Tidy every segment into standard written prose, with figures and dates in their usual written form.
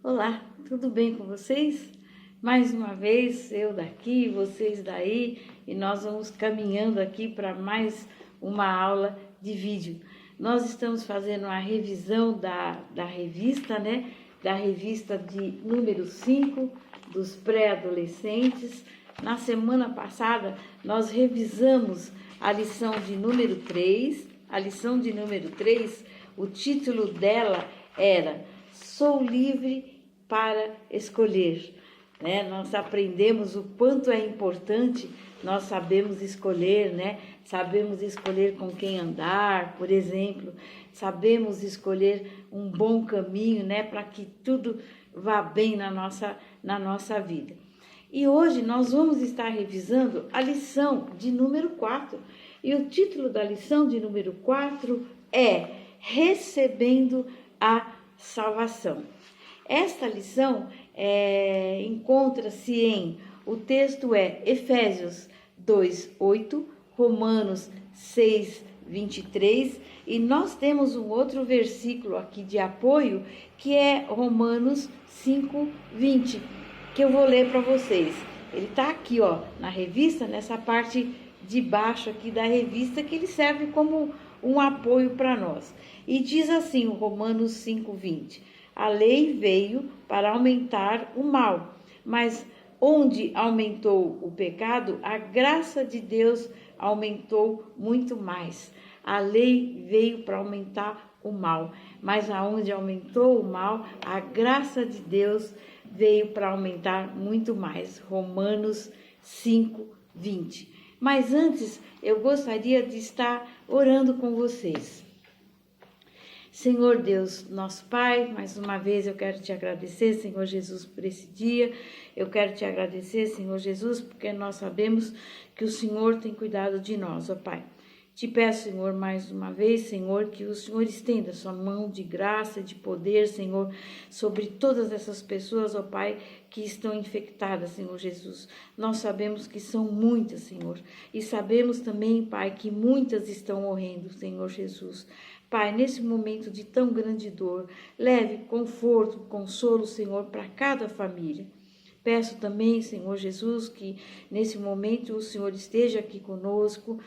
Olá, tudo bem com vocês? Mais uma vez, eu daqui, vocês daí, e nós vamos caminhando aqui para mais uma aula de vídeo. Nós estamos fazendo a revisão da revista, né? Da revista de número 5, dos pré-adolescentes. Na semana passada, nós revisamos a lição de número 3. A lição de número 3, o título dela era Sou Livre para Escolher. Né? Nós aprendemos o quanto é importante nós sabemos escolher, né? Sabemos escolher com quem andar, por exemplo, sabemos escolher um bom caminho, né? Para que tudo vá bem na nossa vida. E hoje nós vamos estar revisando a lição de número 4. E o título da lição de número 4 é Recebendo a Salvação. Esta lição encontra-se o texto é Efésios 2:8, Romanos 6:23, e nós temos um outro versículo aqui de apoio, que é Romanos 5:20, que eu vou ler para vocês. Ele está aqui, ó, na revista, nessa parte de baixo aqui da revista, que ele serve como um apoio para nós. E diz assim o Romanos 5:20: a lei veio para aumentar o mal, mas onde aumentou o pecado, a graça de Deus aumentou muito mais. A lei veio para aumentar o mal, mas aonde aumentou o mal, a graça de Deus veio para aumentar muito mais. Romanos 5:20. Mas antes, eu gostaria de estar orando com vocês. Senhor Deus, nosso Pai, mais uma vez eu quero te agradecer, Senhor Jesus, por esse dia. Eu quero te agradecer, Senhor Jesus, porque nós sabemos que o Senhor tem cuidado de nós, ó Pai. Te peço, Senhor, mais uma vez, Senhor, que o Senhor estenda sua mão de graça, de poder, Senhor, sobre todas essas pessoas, ó Pai, que estão infectadas, Senhor Jesus. Nós sabemos que são muitas, Senhor, e sabemos também, Pai, que muitas estão morrendo, Senhor Jesus. Pai, nesse momento de tão grande dor, leve conforto, consolo, Senhor, para cada família. Peço também, Senhor Jesus, que nesse momento o Senhor esteja aqui conosco,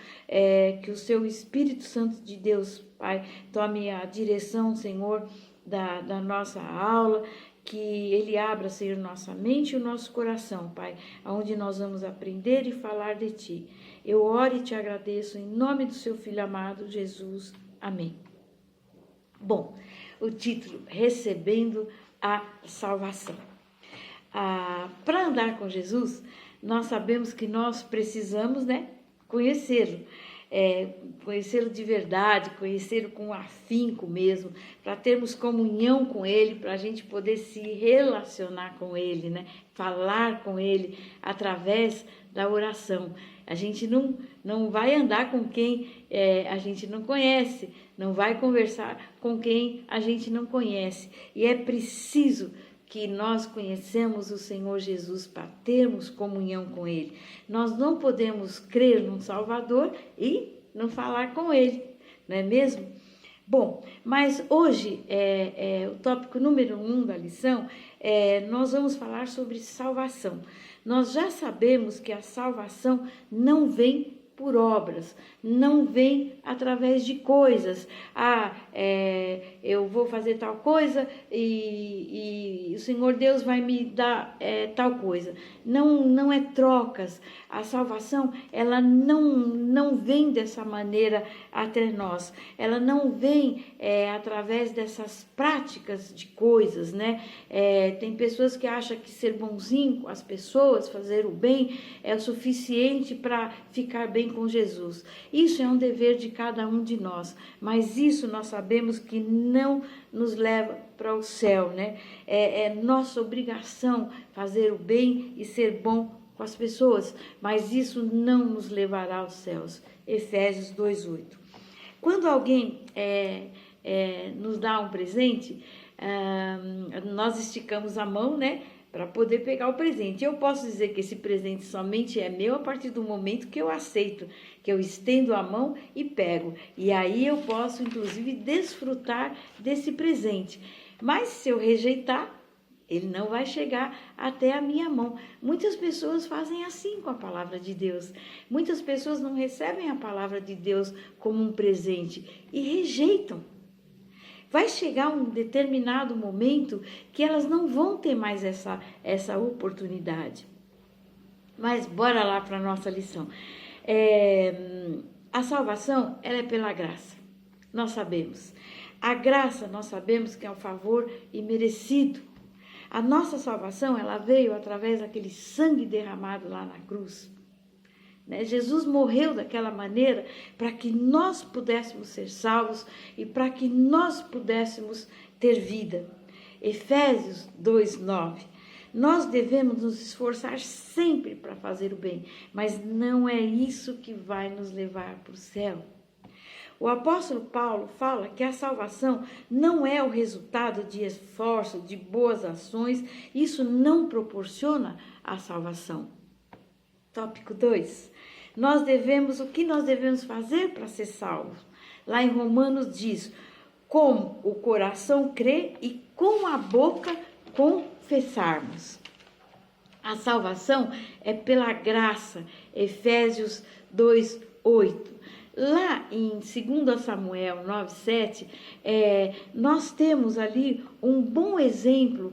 que o seu Espírito Santo de Deus, Pai, tome a direção, Senhor, da nossa aula, que Ele abra, Senhor, nossa mente e o nosso coração, Pai, onde nós vamos aprender e falar de Ti. Eu oro e te agradeço em nome do seu Filho amado, Jesus. Amém. Bom, o título, Recebendo a Salvação. Para andar com Jesus, nós sabemos que nós precisamos, né, conhecê-lo. Conhecê-lo de verdade, conhecê-lo com afinco mesmo, para termos comunhão com Ele, para a gente poder se relacionar com Ele, né? Falar com Ele através da oração. A gente não vai andar com quem a gente não conhece, não vai conversar com quem a gente não conhece. E é preciso que nós conhecemos o Senhor Jesus para termos comunhão com Ele. Nós não podemos crer num Salvador e não falar com Ele, não é mesmo? Bom, mas hoje, o tópico número 1 da lição, nós vamos falar sobre salvação. Nós já sabemos que a salvação não vem por obras, não vem através de coisas. Eu vou fazer tal coisa e o Senhor Deus vai me dar tal coisa. Não é trocas. A salvação, ela não vem dessa maneira até nós. Ela não vem através dessas práticas de coisas, né? Tem pessoas que acham que ser bonzinho com as pessoas, fazer o bem, é o suficiente para ficar bem com Jesus. Isso é um dever de cada um de nós, mas isso nós sabemos que não nos leva para o céu, né? É nossa obrigação fazer o bem e ser bom com as pessoas, mas isso não nos levará aos céus. Efésios 2:8. Quando alguém nos dá um presente, nós esticamos a mão, né, para poder pegar o presente. Eu posso dizer que esse presente somente é meu a partir do momento que eu aceito, que eu estendo a mão e pego. E aí eu posso, inclusive, desfrutar desse presente. Mas se eu rejeitar, Ele não vai chegar até a minha mão. Muitas pessoas fazem assim com a palavra de Deus. Muitas pessoas não recebem a palavra de Deus como um presente e rejeitam. Vai chegar um determinado momento que elas não vão ter mais essa oportunidade. Mas bora lá para a nossa lição. A salvação, ela é pela graça. Nós sabemos. A graça, nós sabemos que é um favor imerecido. A nossa salvação, ela veio através daquele sangue derramado lá na cruz. Né? Jesus morreu daquela maneira para que nós pudéssemos ser salvos e para que nós pudéssemos ter vida. Efésios 2:9. Nós devemos nos esforçar sempre para fazer o bem, mas não é isso que vai nos levar para o céu. O apóstolo Paulo fala que a salvação não é o resultado de esforço, de boas ações, isso não proporciona a salvação. Tópico 2. O que nós devemos fazer para ser salvos? Lá em Romanos diz, com o coração crer e com a boca confessarmos. A salvação é pela graça, Efésios 2:8. Lá em 2 Samuel 9:7, nós temos ali um bom exemplo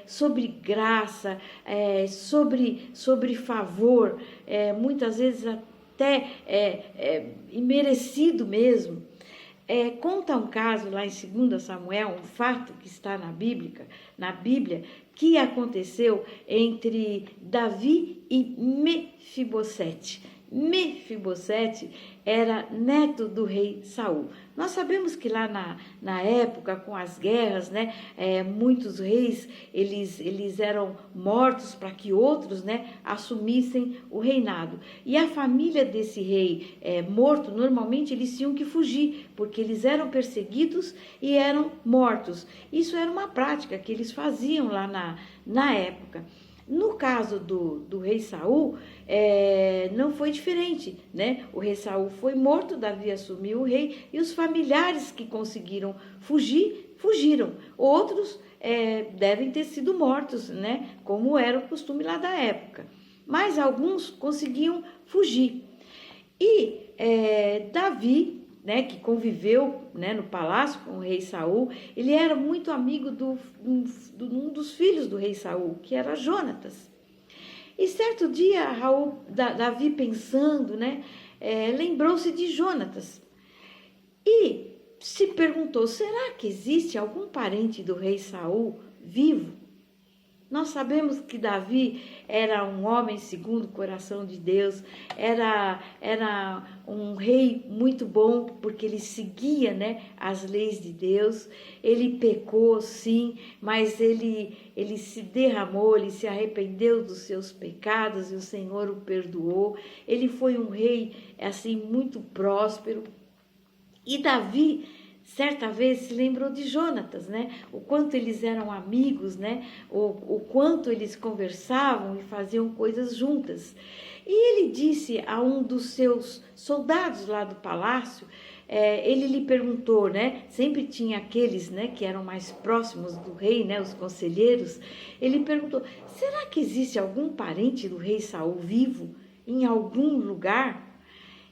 sobre graça, sobre favor, muitas vezes até imerecido mesmo. Conta um caso lá em 2 Samuel, um fato que está na Bíblia, que aconteceu entre Davi e Mefibosete. Mefibosete era neto do rei Saul. Nós sabemos que lá na época, com as guerras, né, muitos reis, eles eram mortos para que outros, né, assumissem o reinado. E a família desse rei morto, normalmente eles tinham que fugir, porque eles eram perseguidos e eram mortos. Isso era uma prática que eles faziam lá na época. No caso do rei Saul, não foi diferente, né? O rei Saul foi morto, Davi assumiu o rei e os familiares que conseguiram fugir, fugiram. Outros devem ter sido mortos, né? Como era o costume lá da época. Mas alguns conseguiam fugir. E Davi, né, que conviveu, né, no palácio com o rei Saul, ele era muito amigo de um dos filhos do rei Saul, que era Jonatas. E certo dia, Davi pensando, né, lembrou-se de Jonatas e se perguntou, será que existe algum parente do rei Saul vivo? Nós sabemos que Davi era um homem segundo o coração de Deus, era um rei muito bom, porque ele seguia, né, as leis de Deus. Ele pecou, sim, mas ele se derramou, ele se arrependeu dos seus pecados e o Senhor o perdoou. Ele foi um rei, assim, muito próspero. E Davi, certa vez, se lembrou de Jonatas, né? O quanto eles eram amigos, né? O quanto eles conversavam e faziam coisas juntas. E ele disse a um dos seus soldados lá do palácio, ele lhe perguntou, né? Sempre tinha aqueles, né, que eram mais próximos do rei, né, os conselheiros. Ele perguntou, será que existe algum parente do rei Saul vivo em algum lugar?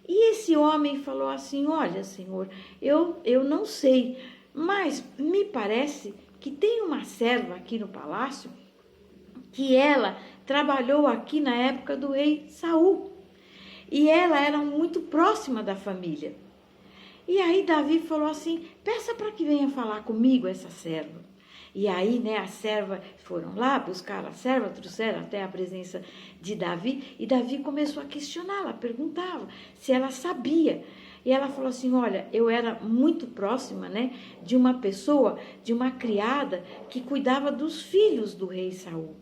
E esse homem falou assim, olha, Senhor, eu não sei, mas me parece que tem uma serva aqui no palácio que ela trabalhou aqui na época do rei Saul. E ela era muito próxima da família. E aí Davi falou assim, peça para que venha falar comigo essa serva. E aí, né, a serva, foram lá buscar a serva, trouxeram até a presença de Davi, e Davi começou a questioná-la, perguntava se ela sabia. E ela falou assim, olha, eu era muito próxima, né, de uma pessoa, de uma criada que cuidava dos filhos do rei Saul.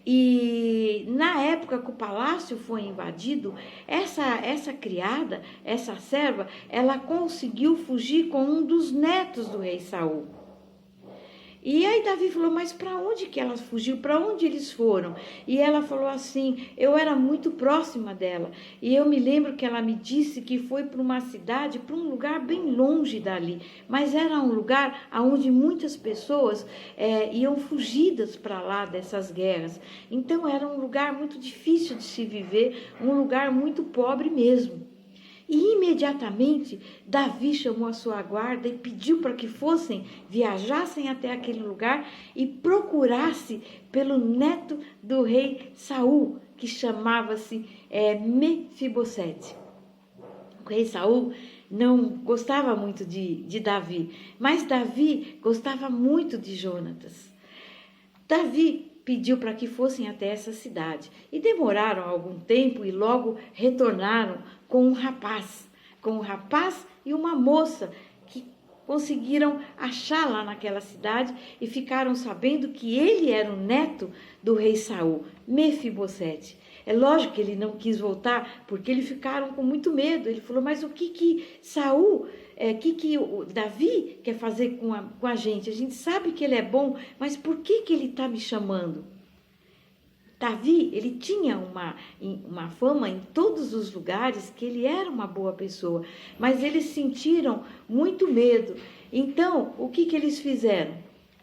E na época que o palácio foi invadido, essa criada, essa serva, ela conseguiu fugir com um dos netos do rei Saul. E aí Davi falou, mas para onde que ela fugiu? Para onde eles foram? E ela falou assim, eu era muito próxima dela. E eu me lembro que ela me disse que foi para uma cidade, para um lugar bem longe dali. Mas era um lugar onde muitas pessoas iam fugidas para lá dessas guerras. Então era um lugar muito difícil de se viver, um lugar muito pobre mesmo. E imediatamente Davi chamou a sua guarda e pediu para que viajassem até aquele lugar e procurasse pelo neto do rei Saul, que chamava-se Mefibosete. O rei Saul não gostava muito de Davi, mas Davi gostava muito de Jonatas. Davi pediu para que fossem até essa cidade. E demoraram algum tempo e logo retornaram com um rapaz e uma moça que conseguiram achar lá naquela cidade e ficaram sabendo que ele era o neto do rei Saul, Mefibosete. É lógico que ele não quis voltar, porque eles ficaram com muito medo. Ele falou, mas o que Saul, que o Davi quer fazer com a gente? A gente sabe que ele é bom, mas por que ele está me chamando? Davi, ele tinha uma fama em todos os lugares que ele era uma boa pessoa, mas eles sentiram muito medo. Então, o que eles fizeram?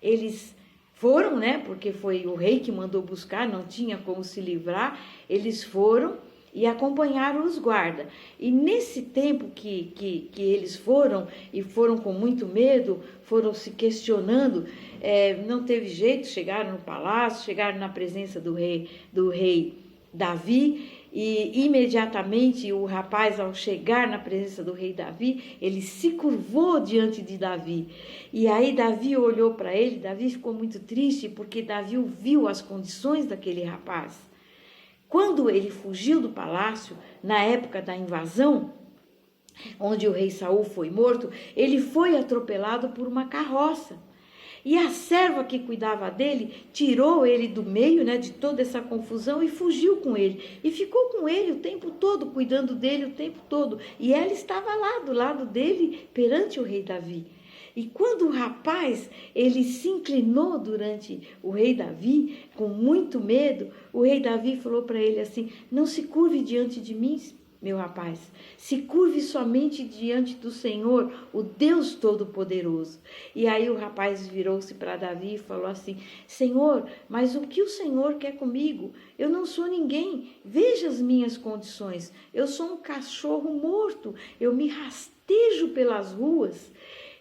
Eles foram, porque foi o rei que mandou buscar, não tinha como se livrar, eles foram e acompanharam os guardas. E nesse tempo que eles foram, e foram com muito medo, foram se questionando, não teve jeito, chegaram no palácio, chegaram na presença do rei Davi, e imediatamente o rapaz, ao chegar na presença do rei Davi, ele se curvou diante de Davi. E aí Davi olhou para ele, Davi ficou muito triste, porque Davi viu as condições daquele rapaz. Quando ele fugiu do palácio, na época da invasão, onde o rei Saul foi morto, ele foi atropelado por uma carroça. E a serva que cuidava dele tirou ele do meio, de toda essa confusão e fugiu com ele. E ficou com ele o tempo todo, cuidando dele o tempo todo. E ela estava lá do lado dele, perante o rei Davi. E quando o rapaz, ele se inclinou durante o rei Davi, com muito medo, o rei Davi falou para ele assim, não se curve diante de mim, meu rapaz, se curve somente diante do Senhor, o Deus Todo-Poderoso. E aí o rapaz virou-se para Davi e falou assim, Senhor, mas o que o Senhor quer comigo? Eu não sou ninguém, veja as minhas condições, eu sou um cachorro morto, eu me rastejo pelas ruas.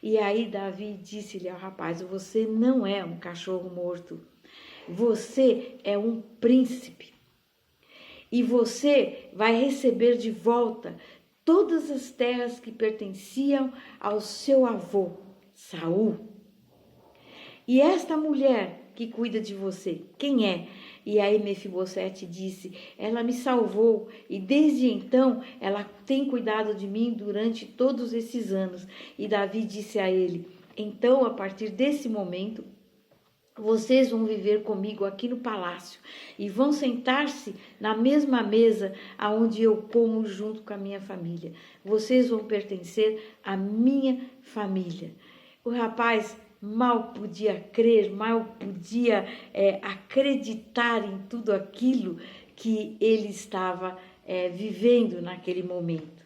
E aí Davi disse-lhe ao rapaz, você não é um cachorro morto, você é um príncipe. E você vai receber de volta todas as terras que pertenciam ao seu avô, Saul. E esta mulher que cuida de você, quem é? E aí Mefibosete disse, ela me salvou e desde então ela tem cuidado de mim durante todos esses anos. E Davi disse a ele, então a partir desse momento, vocês vão viver comigo aqui no palácio e vão sentar-se na mesma mesa aonde eu como junto com a minha família. Vocês vão pertencer à minha família. O rapaz mal podia crer, mal podia acreditar em tudo aquilo que ele estava vivendo naquele momento.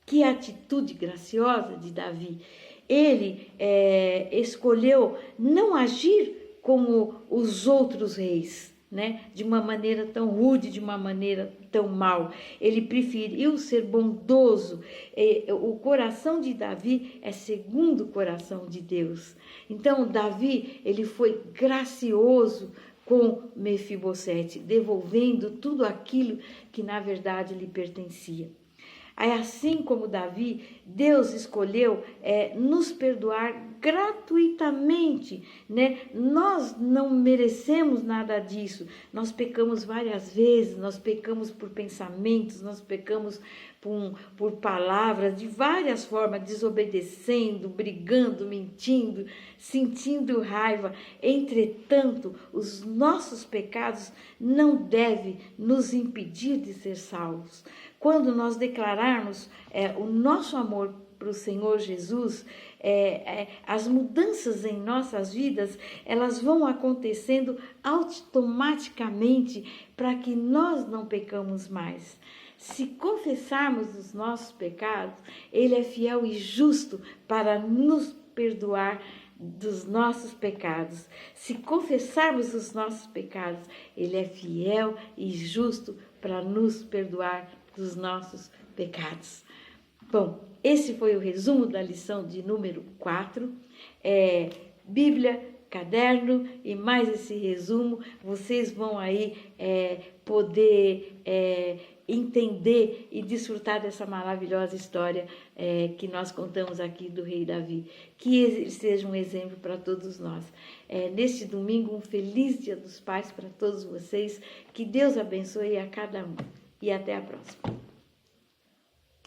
Que atitude graciosa de Davi! Ele escolheu não agir como os outros reis, de uma maneira tão rude, de uma maneira tão mal. Ele preferiu ser bondoso. O coração de Davi é segundo o coração de Deus. Então, Davi, ele foi gracioso com Mefibosete, devolvendo tudo aquilo que, na verdade, lhe pertencia. Aí, assim como Davi, Deus escolheu nos perdoar gratuitamente, Nós não merecemos nada disso. Nós pecamos várias vezes, nós pecamos por pensamentos, nós pecamos por palavras, de várias formas, desobedecendo, brigando, mentindo, sentindo raiva. Entretanto, os nossos pecados não devem nos impedir de ser salvos. Quando nós declararmos o nosso amor para o Senhor Jesus, as mudanças em nossas vidas, elas vão acontecendo automaticamente para que nós não pecamos mais. Se confessarmos os nossos pecados, Ele é fiel e justo para nos perdoar dos nossos pecados. Se confessarmos os nossos pecados, Ele é fiel e justo para nos perdoar dos nossos pecados. Bom, esse foi o resumo da lição de número 4. Bíblia, caderno e mais esse resumo, vocês vão aí poder entender e desfrutar dessa maravilhosa história que nós contamos aqui do rei Davi. Que ele seja um exemplo para todos nós. Neste domingo, um feliz Dia dos Pais para todos vocês. Que Deus abençoe a cada um. E até a próxima.